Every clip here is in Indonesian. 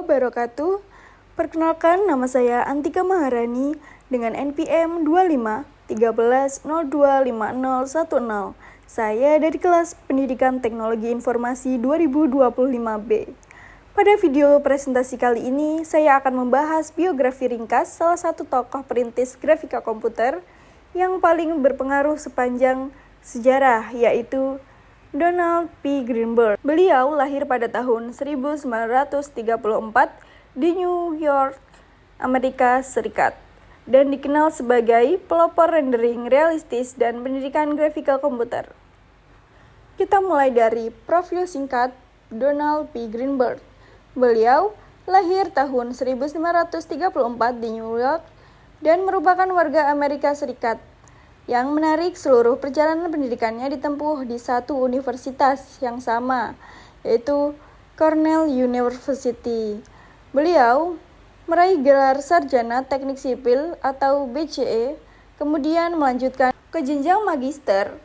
wabarakatuh. Perkenalkan, nama saya Antika Maharani dengan NPM 2513025010. Saya dari kelas Pendidikan Teknologi Informasi 2025B. Pada video presentasi kali ini, saya akan membahas biografi ringkas salah satu tokoh perintis grafika komputer yang paling berpengaruh sepanjang sejarah, yaitu Donald P. Greenberg. Beliau lahir pada tahun 1934 di New York, Amerika Serikat, dan dikenal sebagai pelopor rendering realistis dan pendidikan grafika komputer. Kita mulai dari profil singkat Donald P. Greenberg. Beliau lahir tahun 1934 di New York dan merupakan warga Amerika Serikat. Yang menarik, seluruh perjalanan pendidikannya ditempuh di satu universitas yang sama, yaitu Cornell University. Beliau meraih gelar sarjana teknik sipil atau BCE, kemudian melanjutkan ke jenjang magister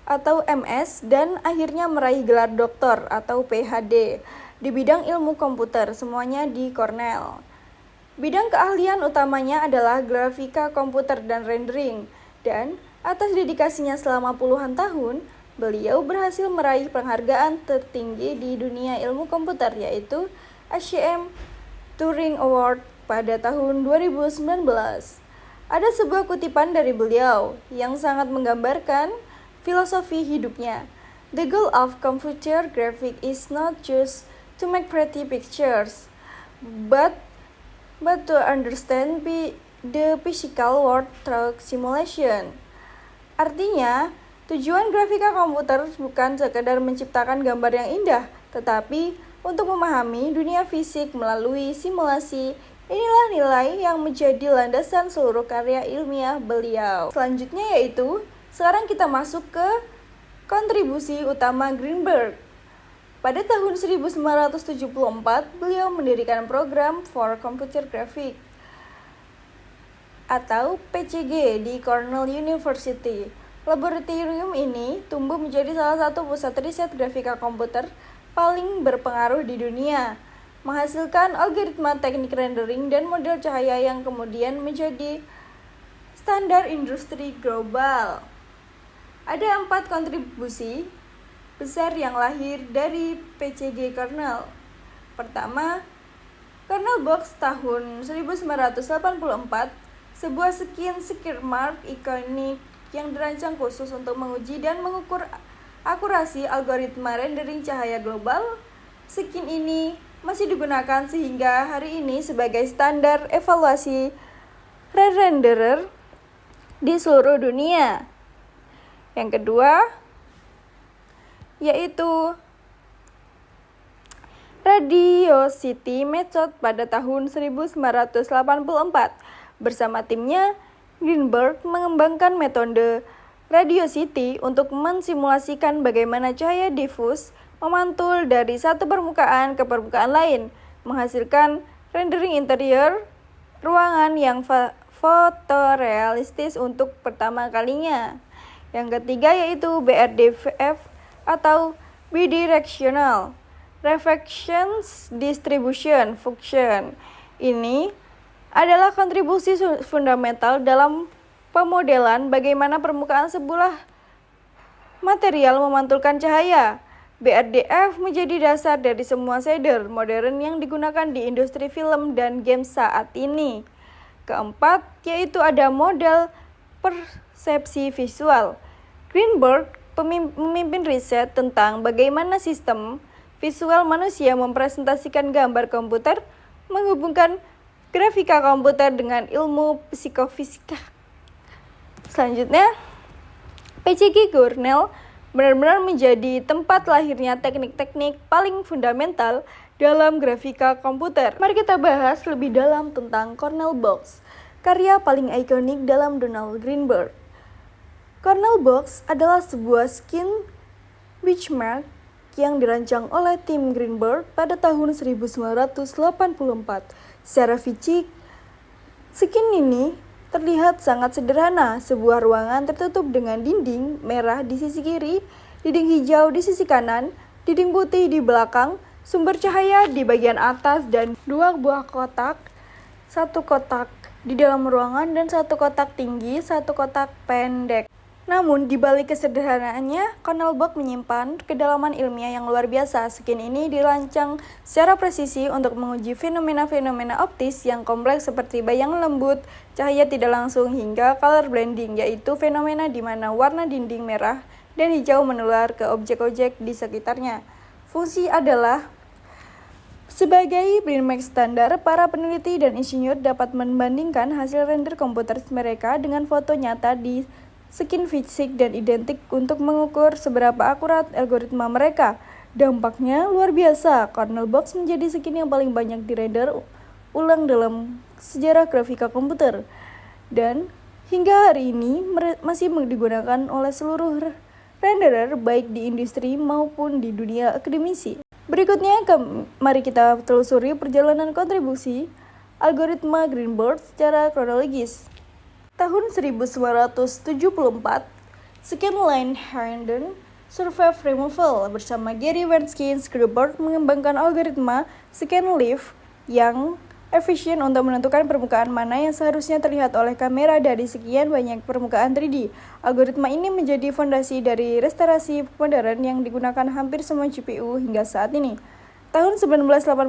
atau MS, dan akhirnya meraih gelar doktor atau PhD di bidang ilmu komputer, semuanya di Cornell. Bidang keahlian utamanya adalah grafika komputer dan rendering. Dan atas dedikasinya selama puluhan tahun, beliau berhasil meraih penghargaan tertinggi di dunia ilmu komputer, yaitu ACM Turing Award pada tahun 2019. Ada sebuah kutipan dari beliau yang sangat menggambarkan filosofi hidupnya. The goal of computer graphics is not just to make pretty pictures, but to understand the physical world through simulation. Artinya, tujuan grafika komputer bukan sekadar menciptakan gambar yang indah, tetapi untuk memahami dunia fisik melalui simulasi. Inilah nilai yang menjadi landasan seluruh karya ilmiah beliau. Selanjutnya yaitu, sekarang kita masuk ke kontribusi utama Greenberg. Pada tahun 1974, beliau mendirikan program for Computer Graphics atau PCG di Cornell University. Laboratorium ini tumbuh menjadi salah satu pusat riset grafika komputer paling berpengaruh di dunia, menghasilkan algoritma teknik rendering dan model cahaya yang kemudian menjadi standar industri global. Ada 4 kontribusi besar yang lahir dari PCG Cornell. Pertama, Cornell Box tahun 1984, sebuah skin mark ikonik yang dirancang khusus untuk menguji dan mengukur akurasi algoritma rendering cahaya global. Skin ini masih digunakan sehingga hari ini sebagai standar evaluasi re-renderer di seluruh dunia. Yang kedua, yaitu Radiosity Method pada tahun 1984. Bersama timnya, Greenberg mengembangkan metode Radiosity untuk mensimulasikan bagaimana cahaya difus memantul dari satu permukaan ke permukaan lain, menghasilkan rendering interior ruangan yang fotorealistis untuk pertama kalinya. Yang ketiga yaitu BRDF atau Bidirectional Reflections Distribution Function. Ini adalah kontribusi fundamental dalam pemodelan bagaimana permukaan sebuah material memantulkan cahaya. BRDF menjadi dasar dari semua shader modern yang digunakan di industri film dan game saat ini. Keempat, yaitu ada model persepsi visual. Greenberg memimpin riset tentang bagaimana sistem visual manusia mempresentasikan gambar komputer, menghubungkan grafika komputer dengan ilmu psikofisika. Selanjutnya, PCG Cornell benar-benar menjadi tempat lahirnya teknik-teknik paling fundamental dalam grafika komputer. Mari kita bahas lebih dalam tentang Cornell Box, karya paling ikonik dalam Donald Greenberg. Cornell Box adalah sebuah skin benchmark yang dirancang oleh tim Greenberg pada tahun 1984. Secara fisik, skin ini terlihat sangat sederhana, sebuah ruangan tertutup dengan dinding merah di sisi kiri, dinding hijau di sisi kanan, dinding putih di belakang, Sumber cahaya di bagian atas dan dua buah kotak, satu kotak di dalam ruangan dan satu kotak tinggi, satu kotak pendek. Namun, di balik kesederhanaannya, Cornell Box menyimpan kedalaman ilmiah yang luar biasa. Skin ini dirancang secara presisi untuk menguji fenomena-fenomena optis yang kompleks seperti bayangan lembut, cahaya tidak langsung, hingga color blending, yaitu fenomena di mana warna dinding merah dan hijau menular ke objek-objek di sekitarnya. Fungsi adalah sebagai benchmark standar, para peneliti dan insinyur dapat membandingkan hasil render komputer mereka dengan foto nyata di skin fisik dan identik untuk mengukur seberapa akurat algoritma mereka. Dampaknya luar biasa. Cornell Box menjadi skin yang paling banyak dirender ulang dalam sejarah grafika komputer. Dan hingga hari ini masih digunakan oleh seluruh renderer baik di industri maupun di dunia akademisi. Berikutnya, mari kita telusuri perjalanan kontribusi algoritma Greenberg secara kronologis. Tahun 1974, Scanline-Hayden Surface Removal bersama Gary Wensky Greenberg mengembangkan algoritma scanleaf yang efisien untuk menentukan permukaan mana yang seharusnya terlihat oleh kamera dari sekian banyak permukaan 3D. Algoritma ini menjadi fondasi dari restorasi modern yang digunakan hampir semua GPU hingga saat ini. Tahun 1984,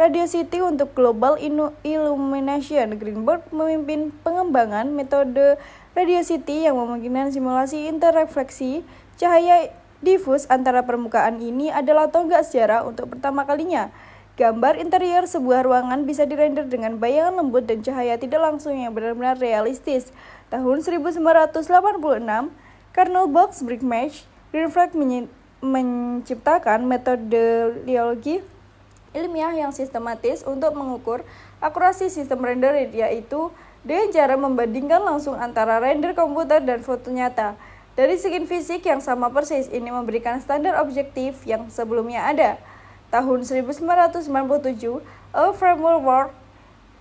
Radio City untuk Global Illumination, Greenberg memimpin pengembangan metode Radio City yang memungkinkan simulasi interrefleksi cahaya difus antara permukaan. Ini adalah tonggak sejarah untuk pertama kalinya. Gambar interior sebuah ruangan bisa dirender dengan bayangan lembut dan cahaya tidak langsung yang benar-benar realistis. Tahun 1986, Cornell Box Brickmatch, Greenberg menciptakan metodologi ilmiah yang sistematis untuk mengukur akurasi sistem render, yaitu dengan cara membandingkan langsung antara render komputer dan foto nyata. Dari skin fisik yang sama persis, ini memberikan standar objektif yang sebelumnya ada. Tahun 1997, A Framework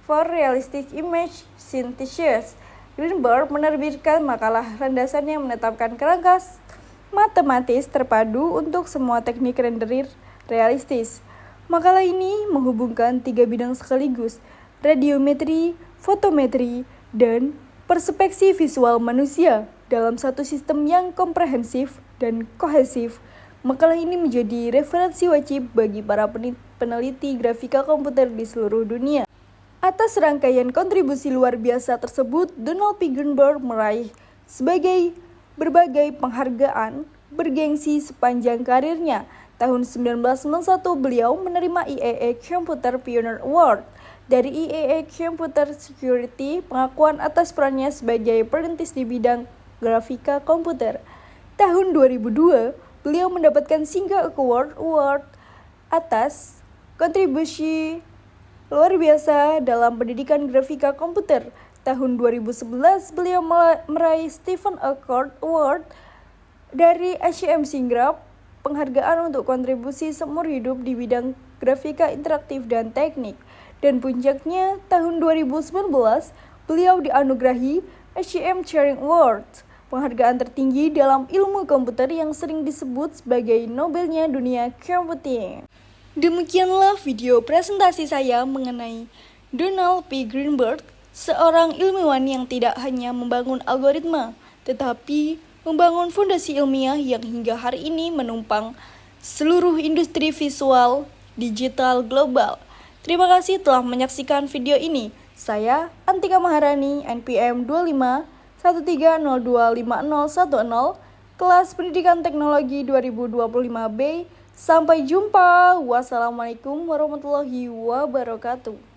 for Realistic Image Synthesis, Greenberg menerbitkan makalah landasan yang menetapkan kerangka matematis terpadu untuk semua teknik renderer realistis. Makalah ini menghubungkan 3 bidang sekaligus, radiometri, fotometri, dan perspeksi visual manusia dalam satu sistem yang komprehensif dan kohesif. Makalah ini menjadi referensi wajib bagi para peneliti grafika komputer di seluruh dunia. Atas rangkaian kontribusi luar biasa tersebut, Donald P. Greenberg meraih berbagai penghargaan bergengsi sepanjang karirnya. Tahun 1991, beliau menerima IEEE Computer Pioneer Award dari IEEE Computer Security, pengakuan atas perannya sebagai perintis di bidang grafika komputer. Tahun 2002, beliau mendapatkan Singa Award atas kontribusi luar biasa dalam pendidikan grafika komputer. Tahun 2011, beliau meraih Stephen Award dari HM Singrap, penghargaan untuk kontribusi seumur hidup di bidang grafika interaktif dan teknik. Dan puncaknya, tahun 2019, beliau dianugerahi HM Turing Award, penghargaan tertinggi dalam ilmu komputer yang sering disebut sebagai Nobelnya dunia computing. Demikianlah video presentasi saya mengenai Donald P. Greenberg, seorang ilmuwan yang tidak hanya membangun algoritma, tetapi membangun fondasi ilmiah yang hingga hari ini menumpang seluruh industri visual digital global. Terima kasih telah menyaksikan video ini. Saya Antika Maharani, NPM 2513025010, kelas Pendidikan Teknologi 2025B. Sampai jumpa. Wassalamualaikum warahmatullahi wabarakatuh.